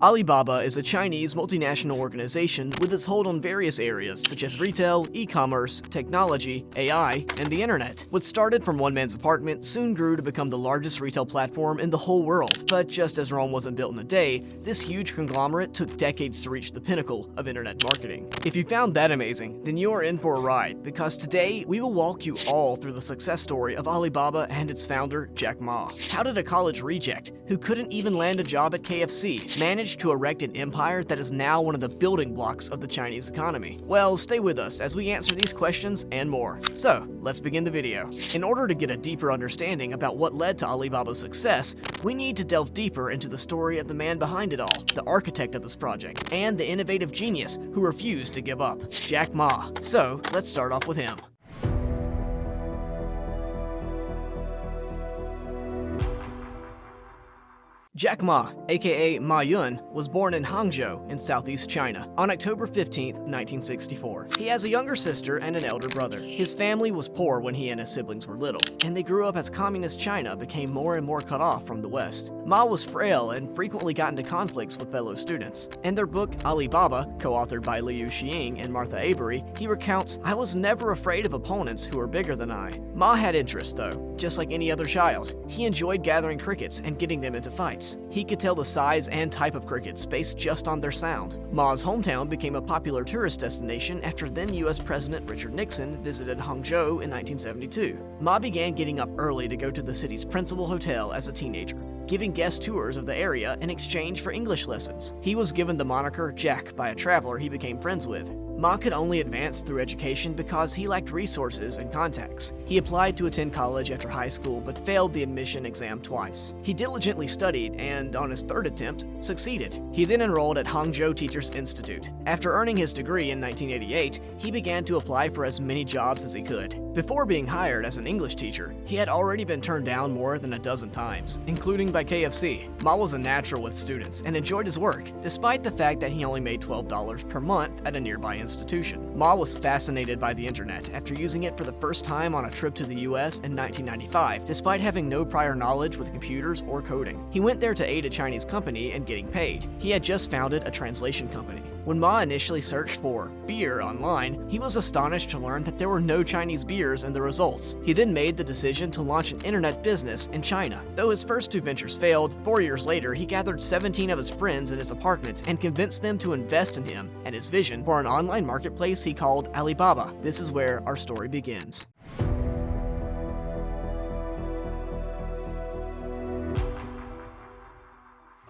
Alibaba is a Chinese multinational organization with its hold on various areas such as retail, e-commerce, technology, AI, and the internet. What started from one man's apartment soon grew to become the largest retail platform in the whole world. But just as Rome wasn't built in a day, this huge conglomerate took decades to reach the pinnacle of internet marketing. If you found that amazing, then you're in for a ride, because today we will walk you all through the success story of Alibaba and its founder, Jack Ma. How did a college reject, who couldn't even land a job at KFC, manage to erect an empire that is now one of the building blocks of the Chinese economy? Well, stay with us as we answer these questions and more. So, let's begin the video. In order to get a deeper understanding about what led to Alibaba's success, we need to delve deeper into the story of the man behind it all, the architect of this project, and the innovative genius who refused to give up, Jack Ma. So, let's start off with him. Jack Ma, aka Ma Yun, was born in Hangzhou in southeast China on October 15, 1964. He has a younger sister and an elder brother. His family was poor when he and his siblings were little, and they grew up as communist China became more and more cut off from the West. Ma was frail and frequently got into conflicts with fellow students. In their book AliBaba, co-authored by Liu Xiying and Martha Avery, he recounts, "I was never afraid of opponents who were bigger than I." Ma had interests though, just like any other child. He enjoyed gathering crickets and getting them into fights. He could tell the size and type of crickets based just on their sound. Ma's hometown became a popular tourist destination after then US President Richard Nixon visited Hangzhou in 1972. Ma began getting up early to go to the city's principal hotel as a teenager, giving guest tours of the area in exchange for English lessons. He was given the moniker Jack by a traveler he became friends with. Ma could only advance through education because he lacked resources and contacts. He applied to attend college after high school but failed the admission exam twice. He diligently studied and, on his third attempt, succeeded. He then enrolled at Hangzhou Teachers Institute. After earning his degree in 1988, he began to apply for as many jobs as he could. Before being hired as an English teacher, he had already been turned down more than a dozen times, including by KFC. Ma was a natural with students and enjoyed his work, despite the fact that he only made $12 per month at a nearby institution. Ma was fascinated by the internet after using it for the first time on a trip to the US in 1995, despite having no prior knowledge with computers or coding. He went there to aid a Chinese company in getting paid. He had just founded a translation company. When Ma initially searched for beer online, he was astonished to learn that there were no Chinese beers in the results. He then made the decision to launch an internet business in China. Though his first two ventures failed, 4 years later he gathered 17 of his friends in his apartment and convinced them to invest in him and his vision for an online marketplace he called Alibaba. This is where our story begins.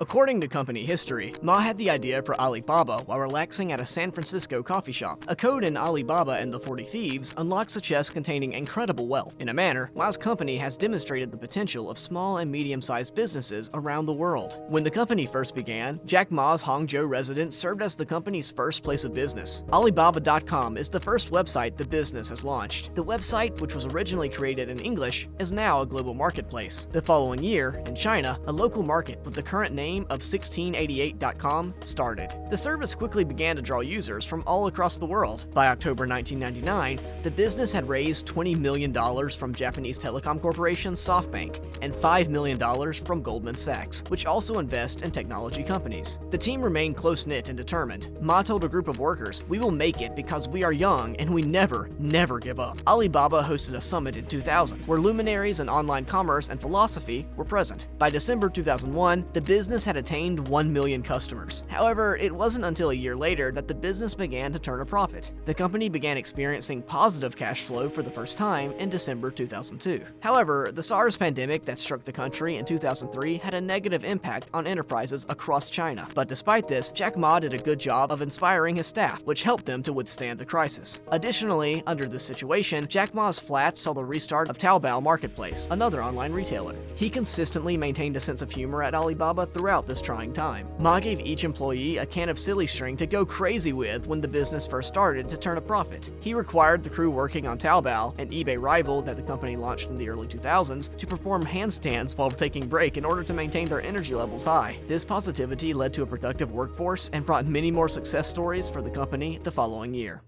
According to company history, Ma had the idea for Alibaba while relaxing at a San Francisco coffee shop. A code in Alibaba and the 40 Thieves unlocks a chest containing incredible wealth. In a manner, Ma's company has demonstrated the potential of small and medium-sized businesses around the world. When the company first began, Jack Ma's Hangzhou residence served as the company's first place of business. Alibaba.com is the first website the business has launched. The website, which was originally created in English, is now a global marketplace. The following year, in China, a local market with the current name of 1688.com started. The service quickly began to draw users from all across the world. By October 1999, the business had raised $20 million from Japanese telecom corporation SoftBank and $5 million from Goldman Sachs, which also invest in technology companies. The team remained close-knit and determined. Ma told a group of workers, "We will make it because we are young and we never give up." Alibaba hosted a summit in 2000 where luminaries in online commerce and philosophy were present. By December 2001, the business had attained 1 million customers. However, it wasn't until a year later that the business began to turn a profit. The company began experiencing positive cash flow for the first time in December 2002. However, the SARS pandemic that struck the country in 2003 had a negative impact on enterprises across China. But despite this, Jack Ma did a good job of inspiring his staff, which helped them to withstand the crisis. Additionally, under this situation, Jack Ma's flats saw the restart of Taobao Marketplace, another online retailer. He consistently maintained a sense of humor at Alibaba throughout this trying time. Ma gave each employee a can of silly string to go crazy with when the business first started to turn a profit. He required the crew working on Taobao, an eBay rival that the company launched in the early 2000s, to perform handstands while taking break in order to maintain their energy levels high. This positivity led to a productive workforce and brought many more success stories for the company the following year.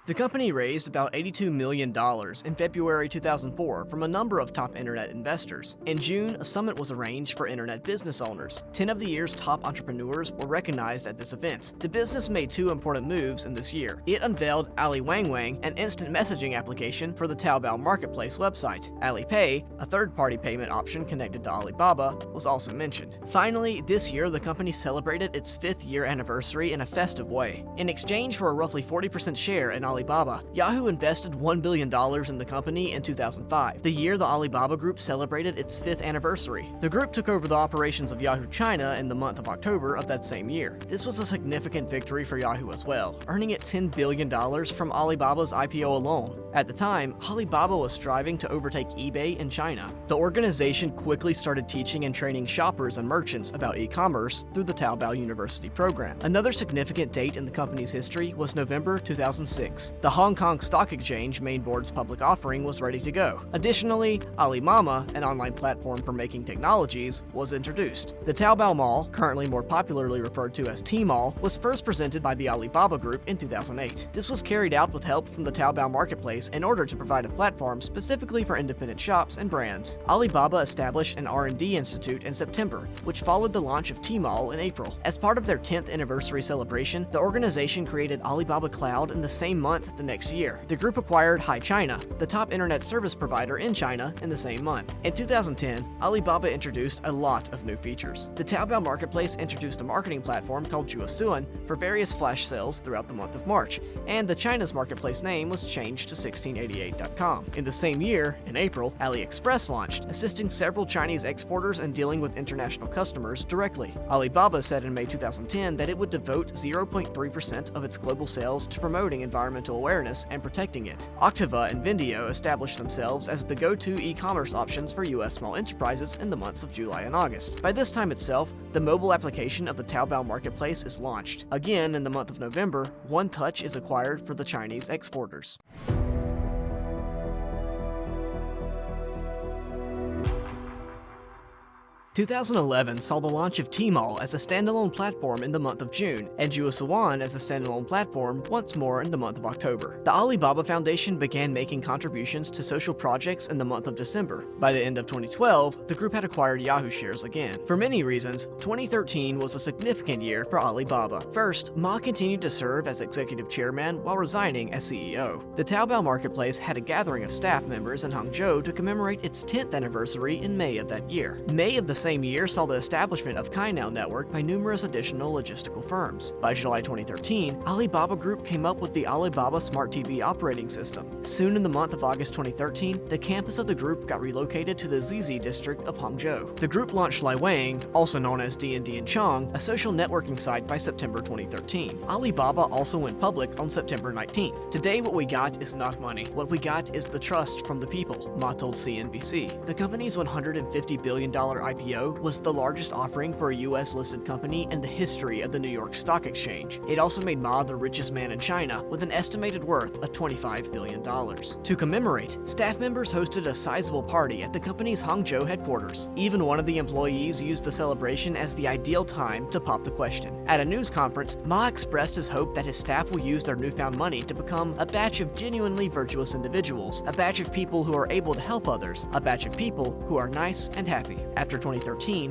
The company raised about $82 million in February 2004 from a number of top internet investors. In June, a summit was arranged for internet business owners. 10 of the year's top entrepreneurs were recognized at this event. The business made two important moves in this year. It unveiled AliWangWang, an instant messaging application for the Taobao marketplace website. AliPay, a third-party payment option connected to Alibaba, was also mentioned. Finally, this year the company celebrated its 5th year anniversary in a festive way. In exchange for a roughly 40% share in Alibaba, Yahoo invested $1 billion in the company in 2005, the year the Alibaba Group celebrated its 5th anniversary. The group took over the operations of Yahoo China in the month of October of that same year. This was a significant victory for Yahoo as well, earning it $10 billion from Alibaba's IPO alone. At the time, Alibaba was striving to overtake eBay in China. The organization quickly started teaching and training shoppers and merchants about e-commerce through the Taobao University program. Another significant date in the company's history was November 2006. The Hong Kong Stock Exchange main board's public offering was ready to go. Additionally, AliMama, an online platform for making technologies, was introduced. The Taobao Mall, currently more popularly referred to as Tmall, was first presented by the Alibaba Group in 2008. This was carried out with help from the Taobao marketplace in order to provide a platform specifically for independent shops and brands. Alibaba established an R&D institute in September, which followed the launch of Tmall in April. As part of their 10th anniversary celebration, the organization created Alibaba Cloud in the same month the next year. The group acquired HiChina, the top internet service provider in China, in the same month. In 2010, Alibaba introduced a lot of new features. The Taobao marketplace introduced a marketing platform called Juasuan for various flash sales throughout the month of March, and the China's marketplace name was changed to 1688.com. In the same year, in April, AliExpress launched, assisting several Chinese exporters in dealing with international customers directly. Alibaba said in May 2010 that it would devote 0.3% of its global sales to promoting environmental awareness and protecting it. Octava and Vendio established themselves as the go-to e-commerce options for U.S. small enterprises in the months of July and August. By this time itself, the mobile application of the Taobao marketplace is launched. Again, in the month of November, One Touch is acquired for the Chinese exporters. 2011 saw the launch of Tmall as a standalone platform in the month of June, and Juasuan as a standalone platform once more in the month of October. The Alibaba Foundation began making contributions to social projects in the month of December. By the end of 2012, the group had acquired Yahoo shares again. For many reasons, 2013 was a significant year for Alibaba. First, Ma continued to serve as executive chairman while resigning as CEO. The Taobao marketplace had a gathering of staff members in Hangzhou to commemorate its 10th anniversary in May of that year. May of the same year saw the establishment of Cainiao Network by numerous additional logistical firms. By July 2013, Alibaba Group came up with the Alibaba Smart TV operating system. Soon in the month of August 2013, the campus of the group got relocated to the Zizi district of Hangzhou. The group launched Liwang, also known as D&D and Chong, a social networking site by September 2013. Alibaba also went public on September 19th. Today what we got is not money. What we got is the trust from the people, Ma told CNBC. The company's $150 billion IPO was the largest offering for a US-listed company in the history of the New York Stock Exchange. It also made Ma the richest man in China, with an estimated worth of $25 billion. To commemorate, staff members hosted a sizable party at the company's Hangzhou headquarters. Even one of the employees used the celebration as the ideal time to pop the question. At a news conference, Ma expressed his hope that his staff will use their newfound money to become a batch of genuinely virtuous individuals, a batch of people who are able to help others, a batch of people who are nice and happy. After 2013,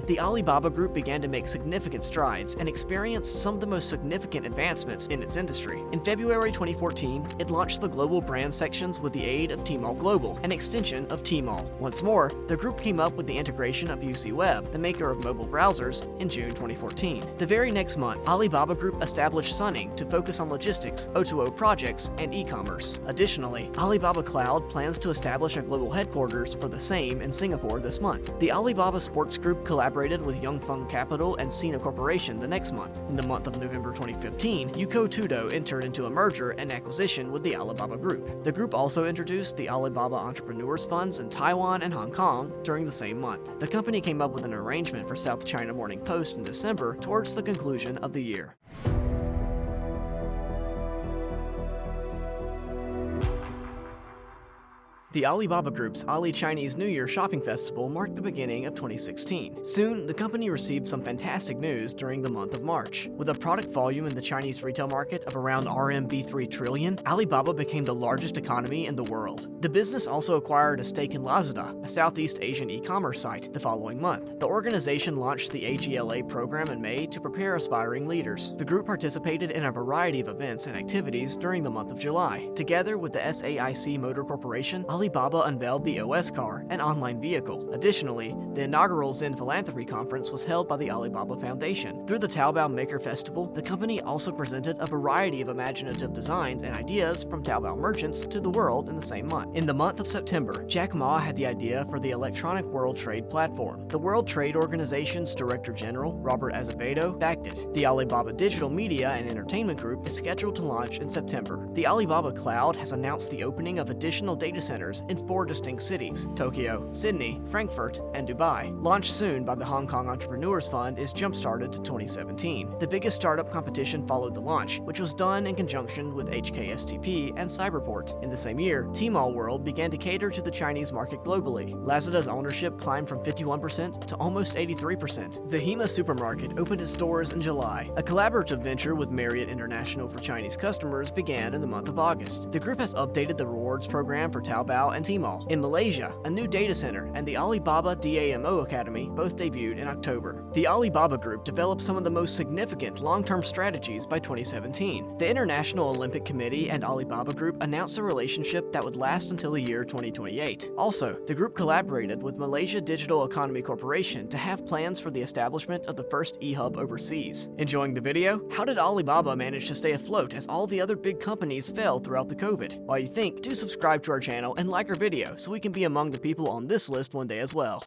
the Alibaba Group began to make significant strides and experienced some of the most significant advancements in its industry. In February 2014, it launched the global brand sections with the aid of Tmall Global, an extension of Tmall. Once more, the group came up with the integration of UC Web, the maker of mobile browsers, in June 2014. The very next month, Alibaba Group established Sunning to focus on logistics, O2O projects, and e-commerce. Additionally, Alibaba Cloud plans to establish a global headquarters for the same in Singapore this month. The Alibaba Sports Group collaborated with Yongfeng Capital and Sina Corporation the next month. In the month of November 2015, Yuko Tudo entered into a merger and acquisition with the Alibaba Group. The group also introduced the Alibaba Entrepreneurs Funds in Taiwan and Hong Kong during the same month. The company came up with an arrangement for South China Morning Post in December towards the conclusion of the year. The Alibaba Group's Ali Chinese New Year shopping festival marked the beginning of 2016. Soon, the company received some fantastic news during the month of March. With a product volume in the Chinese retail market of around RMB 3 trillion, Alibaba became the largest economy in the world. The business also acquired a stake in Lazada, a Southeast Asian e-commerce site, the following month. The organization launched the AGLA program in May to prepare aspiring leaders. The group participated in a variety of events and activities during the month of July. Together with the SAIC Motor Corporation, Alibaba unveiled the OS car, an online vehicle. Additionally, the inaugural Zen Philanthropy Conference was held by the Alibaba Foundation. Through the Taobao Maker Festival, the company also presented a variety of imaginative designs and ideas from Taobao merchants to the world in the same month. In the month of September, Jack Ma had the idea for the Electronic World Trade Platform. The World Trade Organization's Director General, Robert Azevedo, backed it. The Alibaba Digital Media and Entertainment Group is scheduled to launch in September. The Alibaba Cloud has announced the opening of additional data centers in 4 distinct cities: Tokyo, Sydney, Frankfurt, and Dubai. Launched soon by the Hong Kong Entrepreneurs Fund is jump-started to 2017. The biggest startup competition followed the launch, which was done in conjunction with HKSTP and Cyberport. In the same year, Tmall World began to cater to the Chinese market globally. Lazada's ownership climbed from 51% to almost 83%. The Hema supermarket opened its doors in July. A collaborative venture with Marriott International for Chinese customers began in the month of August. The group has updated the rewards program for Taobao and Tmall. In Malaysia, a new data center and the Alibaba DAMO Academy both debuted in October. The Alibaba Group developed some of the most significant long-term strategies by 2017. The International Olympic Committee and Alibaba Group announced a relationship that would last until the year 2028. Also, the group collaborated with Malaysia Digital Economy Corporation to have plans for the establishment of the first e-hub overseas. Enjoying the video? How did Alibaba manage to stay afloat as all the other big companies fell throughout the COVID? While you think, do subscribe to our channel and like our video so we can be among the people on this list one day as well.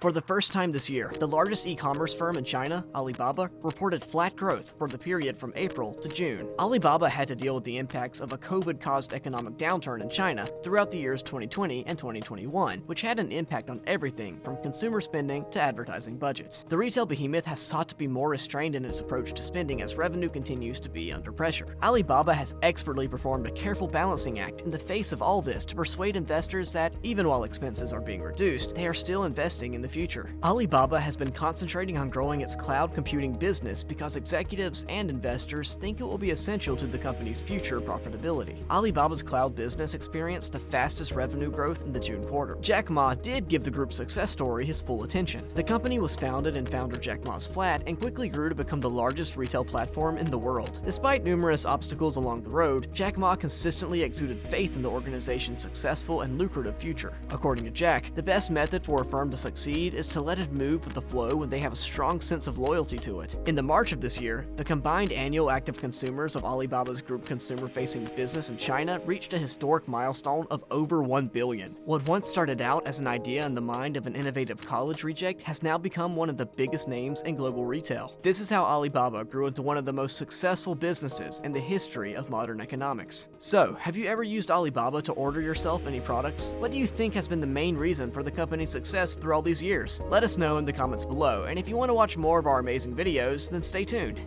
For the first time this year, the largest e-commerce firm in China, Alibaba, reported flat growth for the period from April to June. Alibaba had to deal with the impacts of a COVID-caused economic downturn in China throughout the years 2020 and 2021, which had an impact on everything from consumer spending to advertising budgets. The retail behemoth has sought to be more restrained in its approach to spending as revenue continues to be under pressure. Alibaba has expertly performed a careful balancing act in the face of all this to persuade investors that, even while expenses are being reduced, they are still investing in the future. Alibaba has been concentrating on growing its cloud computing business because executives and investors think it will be essential to the company's future profitability. Alibaba's cloud business experienced the fastest revenue growth in the June quarter. Jack Ma did give the group's success story his full attention. The company was founded in founder Jack Ma's flat and quickly grew to become the largest retail platform in the world. Despite numerous obstacles along the road, Jack Ma consistently exuded faith in the organization's successful and lucrative future. According to Jack, the best method for a firm to succeed is to let it move with the flow when they have a strong sense of loyalty to it. In the March of this year, the combined annual active consumers of Alibaba's group consumer-facing business in China reached a historic milestone of over 1 billion. What once started out as an idea in the mind of an innovative college reject has now become one of the biggest names in global retail. This is how Alibaba grew into one of the most successful businesses in the history of modern economics. So, have you ever used Alibaba to order yourself any products? What do you think has been the main reason for the company's success through all these years? Let us know in the comments below, and if you want to watch more of our amazing videos, then stay tuned.